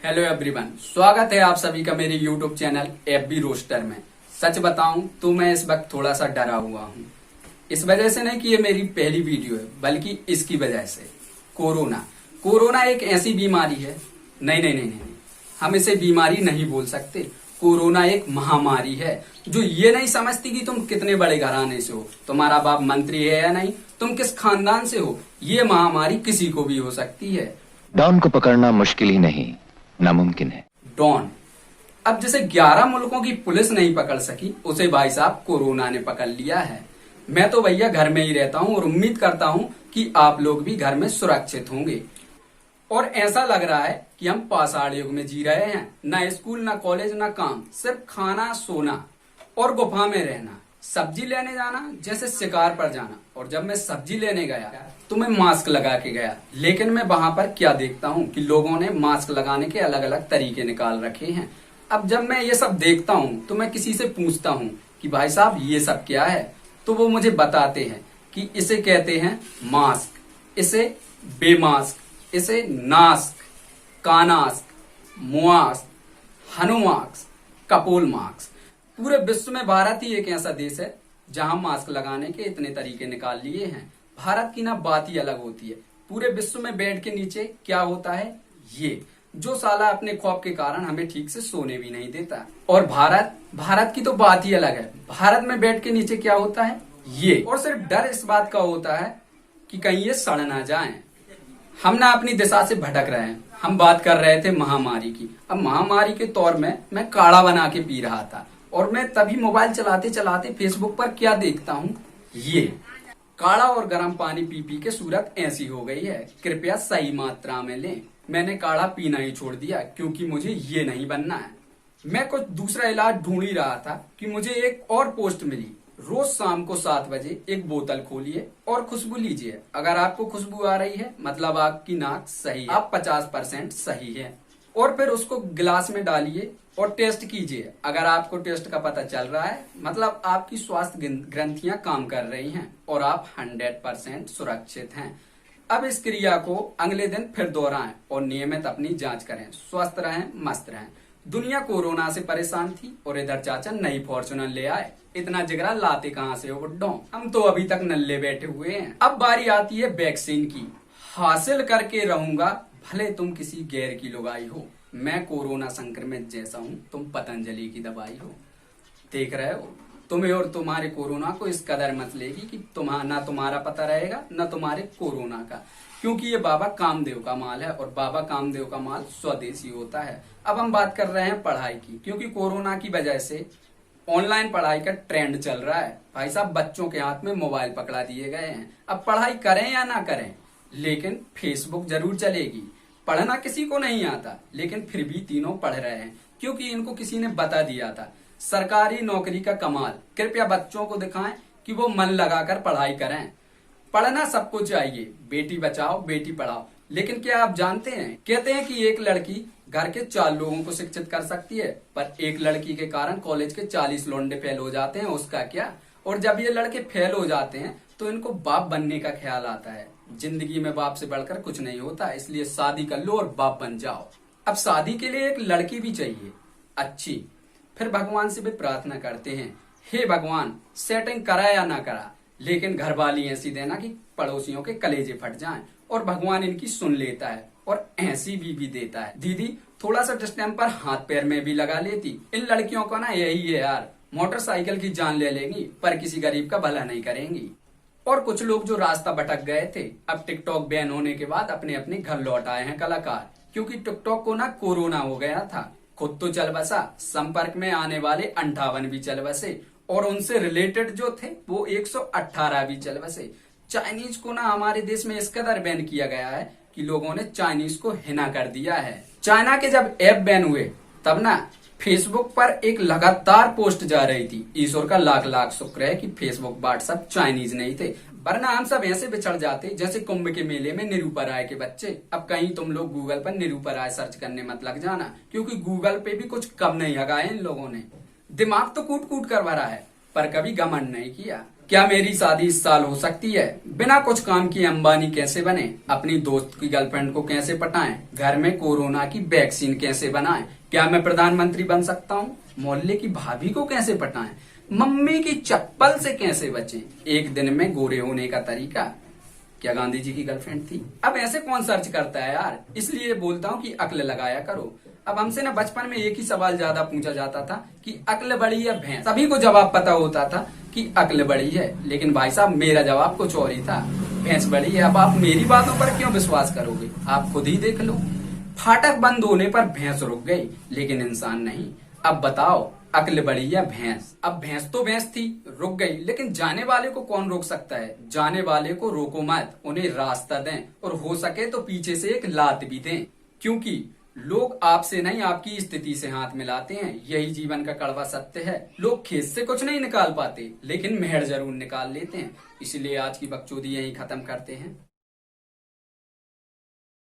Hello everyone, स्वागत है आप सभी का मेरे यूट्यूब चैनल एफबी रोस्टर में। सच बताऊं तो मैं इस वक्त थोड़ा सा डरा हुआ हूं। इस वजह से नहीं कि ये मेरी पहली वीडियो है, बल्कि इसकी वजह से कोरोना। कोरोना एक ऐसी बीमारी है, नहीं, हम इसे बीमारी नहीं बोल सकते। कोरोना एक महामारी है जो ये नहीं समझती कि तुम कितने बड़े घराने से हो, तुम्हारा बाप मंत्री है या नहीं, तुम किस खानदान से हो। ये महामारी किसी को भी हो सकती है। डॉन को पकड़ना मुश्किल ही नहीं, नामुमकिन है। डॉन। अब जैसे 11 मुल्कों की पुलिस नहीं पकड़ सकी, उसे भाई साहब कोरोना ने पकड़ लिया है। मैं तो भैया घर में ही रहता हूं और उम्मीद करता हूं कि आप लोग भी घर में सुरक्षित होंगे। और ऐसा लग रहा है कि हम पाषाण युग में जी रहे हैं। ना स्कूल, ना कॉलेज, ना काम, सिर्फ खाना, सोना और गुफा में रहना। सब्जी लेने जाना जैसे शिकार पर जाना। और जब मैं सब्जी लेने गया तो मैं मास्क लगा के गया, लेकिन मैं वहां पर क्या देखता हूं कि लोगों ने मास्क लगाने के अलग अलग तरीके निकाल रखे हैं। अब जब मैं ये सब देखता हूं तो मैं किसी से पूछता हूं कि भाई साहब ये सब क्या है, तो वो मुझे बताते हैं कि इसे कहते हैं मास्क, इसे बेमास्क, इसे नास्क, कानास्क, मुआस्क, हनुमास्क, कपोल मास्क। पूरे विश्व में भारत ही एक ऐसा देश है जहां मास्क लगाने के इतने तरीके निकाल लिए हैं। भारत की ना बात ही अलग होती है। पूरे विश्व में बेड के नीचे क्या होता है, ये जो साला अपने खौफ के कारण हमें ठीक से सोने भी नहीं देता। और भारत की तो बात ही अलग है। भारत में बेड के नीचे क्या होता है, ये। और सिर्फ डर इस बात का होता है कि कहीं ये सड़ ना जाए। हम ना अपनी दिशा से भटक रहे हैं। हम बात कर रहे थे महामारी की। अब महामारी के तौर में मैं काढ़ा बना के पी रहा था और मैं तभी मोबाइल चलाते चलाते फेसबुक पर क्या देखता हूँ, ये काढ़ा और गर्म पानी पी पी के सूरत ऐसी हो गई है। कृपया सही मात्रा में लें। मैंने काढ़ा पीना ही छोड़ दिया क्योंकि मुझे ये नहीं बनना है। मैं कुछ दूसरा इलाज ढूंढ ही रहा था कि मुझे एक और पोस्ट मिली। रोज शाम को 7 बजे एक बोतल खोलिए और खुशबू लीजिए। अगर आपको खुशबू आ रही है मतलब आपकी नाक सही है, आप 50% सही है। और फिर उसको गिलास में डालिए और टेस्ट कीजिए। अगर आपको टेस्ट का पता चल रहा है मतलब आपकी स्वास्थ्य ग्रंथियां काम कर रही हैं और आप 100% सुरक्षित हैं। अब इस क्रिया को अगले दिन फिर दोहराएं और नियमित अपनी जांच करें। स्वस्थ रहें, मस्त रहें। दुनिया कोरोना से परेशान थी और इधर चाचा नई फॉर्च्यूनर ले आए। इतना जिगरा लाते कहां से हो बुड्ढों, हम तो अभी तक नल्ले बैठे हुए हैं। अब बारी आती है वैक्सीन की। हासिल करके रहूंगा भले तुम किसी गैर की लुगाई हो। मैं कोरोना संक्रमित जैसा हूँ, तुम पतंजलि की दवाई हो। देख रहे हो, तुम्हें और तुम्हारे कोरोना को इस कदर मत लेगी कि ना तुम्हारा पता रहेगा न तुम्हारे कोरोना का, क्योंकि ये बाबा कामदेव का माल है और बाबा कामदेव का माल स्वदेशी होता है। अब हम बात कर रहे हैं पढ़ाई की, क्योंकि कोरोना की वजह से ऑनलाइन पढ़ाई का ट्रेंड चल रहा है। भाई साहब, बच्चों के हाथ में मोबाइल पकड़ा दिए गए हैं। अब पढ़ाई करें या ना करें, लेकिन फेसबुक जरूर चलेगी। पढ़ना किसी को नहीं आता, लेकिन फिर भी तीनों पढ़ रहे हैं क्योंकि इनको किसी ने बता दिया था। सरकारी नौकरी का कमाल। कृपया बच्चों को दिखाएं कि वो मन लगाकर पढ़ाई करें। पढ़ना सबको चाहिए, बेटी बचाओ बेटी पढ़ाओ। लेकिन क्या आप जानते हैं, कहते हैं कि एक लड़की घर के 4 लोगों को शिक्षित कर सकती है, पर एक लड़की के कारण कॉलेज के 40 लौंडे फेल हो जाते हैं, उसका क्या। और जब ये लड़के फेल हो जाते हैं तो इनको बाप बनने का ख्याल आता है। जिंदगी में बाप से बढ़कर कुछ नहीं होता, इसलिए शादी कर लो और बाप बन जाओ। अब शादी के लिए एक लड़की भी चाहिए अच्छी। फिर भगवान से भी प्रार्थना करते हैं, हे भगवान सेटिंग करा या ना करा, लेकिन घरवाली ऐसी देना कि पड़ोसियों के कलेजे फट जाएं। और भगवान इनकी सुन लेता है और ऐसी भी देता है। दीदी थोड़ा सा डिस्टेम्पर हाथ पैर में भी लगा लेती। इन लड़कियों का ना यही है यार, मोटरसाइकिल की जान ले लेंगी पर किसी गरीब का भला नहीं करेंगी। और कुछ लोग जो रास्ता भटक गए थे, अब टिकटॉक बैन होने के बाद अपने अपने घर लौट आए हैं कलाकार, क्योंकि टिकटॉक को ना कोरोना हो गया था। खुद तो चल बसा, संपर्क में आने वाले 58 भी चल बसे और उनसे रिलेटेड जो थे वो 118 भी चल बसे। चाइनीज को ना हमारे देश में इस कदर बैन किया गया है कि लोगों ने चाइनीज को हिना कर दिया है। चाइना के जब ऐप बैन हुए तब ना फेसबुक पर एक लगातार पोस्ट जा रही थी। ईश्वर का लाख लाख शुक्र है कि फेसबुक व्हाट्सएप चाइनीज नहीं थे, वरना हम सब ऐसे बिछड़ जाते जैसे कुंभ के मेले में निरूपा राय के बच्चे। अब कहीं तुम लोग गूगल पर निरूपा राय सर्च करने मत लग जाना, क्योंकि गूगल पे भी कुछ कम नहीं हगाए इन लोगों ने। दिमाग तो कूट कूट कर भरा है पर कभी घमंड नहीं किया। क्या मेरी शादी इस साल हो सकती है? बिना कुछ काम किए अंबानी कैसे बने? अपनी दोस्त की गर्लफ्रेंड को कैसे पटाएं? घर में कोरोना की वैक्सीन कैसे बनाएं? क्या मैं प्रधानमंत्री बन सकता हूँ? मोहल्ले की भाभी को कैसे पटाएं? मम्मी की चप्पल से कैसे बचें? एक दिन में गोरे होने का तरीका। क्या गांधी जी की गर्लफ्रेंड थी? अब ऐसे कौन सर्च करता है यार, इसलिए बोलता हूँ कि अक्ल लगाया करो। अब हमसे ना बचपन में एक ही सवाल ज्यादा पूछा जाता था कि अक्ल बड़ी है भैंस। सभी को जवाब पता होता था कि अक्ल बड़ी है, लेकिन भाई साहब मेरा जवाब कुछ और ही था, भैंस बड़ी है। अब आप मेरी बातों पर क्यों विश्वास करोगे? आप खुद ही देख लो। फाटक बंद होने पर भैंस रुक गई, लेकिन इंसान नहीं। अब बताओ, अक्ल बड़ी या भैंस? अब भैंस तो भैंस थी, रुक गई, लेकिन जाने वाले को कौन रोक सकता है? जाने वाले को रोको मत, उन्हें रास्ता दें, और हो सके तो पीछे से एक लात भी दें, क्योंकि लोग आपसे नहीं आपकी स्थिति से हाथ मिलाते हैं। यही जीवन का कड़वा सत्य है। लोग खेत से कुछ नहीं निकाल पाते, लेकिन मेहर जरूर निकाल लेते हैं। इसलिए आज की बकचोदी यही खत्म करते हैं।